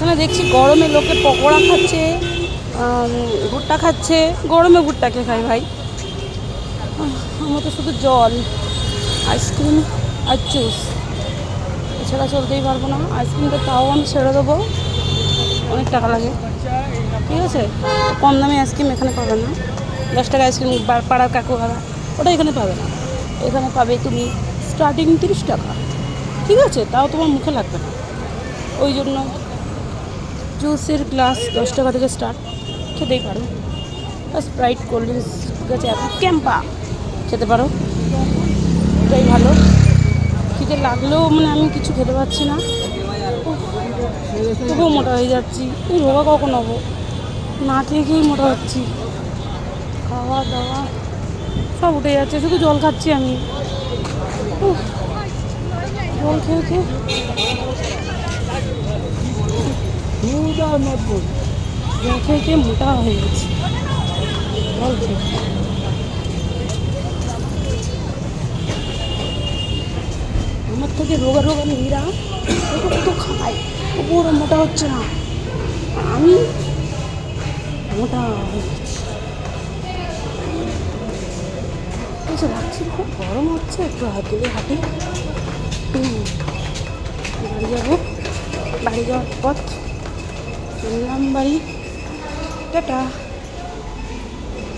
এখানে দেখছি গরমে লোকে পকোড়া খাচ্ছে, ভুট্টা খাচ্ছে। গরমে ভুট্টা কে খাই ভাই? আমার তো শুধু জল, আইসক্রিম আর জুস, এছাড়া চলতেই পারবো না। আইসক্রিমটা তাও আমি ছেড়ে দেবো, অনেক টাকা লাগে। ঠিক আছে, কম দামি আইসক্রিম এখানে পাবে না। 10 টাকা আইসক্রিম পাড়ার কাকু খাওয়া, ওটা এখানে পাবে না। এখানে পাবে তুমি স্টার্টিং 30 টাকা। ঠিক আছে, তাও তোমার মুখে লাগবে না। ওই জন্য জুসের গ্লাস 10 টাকা থেকে স্টার্ট, খেতেই পারো। স্প্রাইট, কোল্ড ড্রিঙ্কস, ঠিক আছে, এখন ক্যাম্পা খেতে পারো, এটাই ভালো। খিদে লাগলেও মানে আমি কিছু খেতে পারছি না, তবুও মোটা হয়ে যাচ্ছি। এই রোগা কখন হবো? না খেয়ে খেয়েই মোটা হচ্ছি, খাওয়া দাওয়া সব উঠে যাচ্ছে, শুধু জল খাচ্ছি আমি। জল খেয়ে খেয়ে জল খেয়ে খেয়ে মোটা হয়ে গেছি, জল খেয়ে। আমার থেকে রোগা রোগা মেয়েরা কত কত খায়, তবুও ওরা মোটা হচ্ছে না, আমি মোটা হয়ে গেছি। কিছু লাগছে, খুব গরম হচ্ছে, একটু হাঁটি হাঁটি। বাড়ি যাবো, বাড়ি যাওয়ার পথ চললাম বাড়ি, টাটা।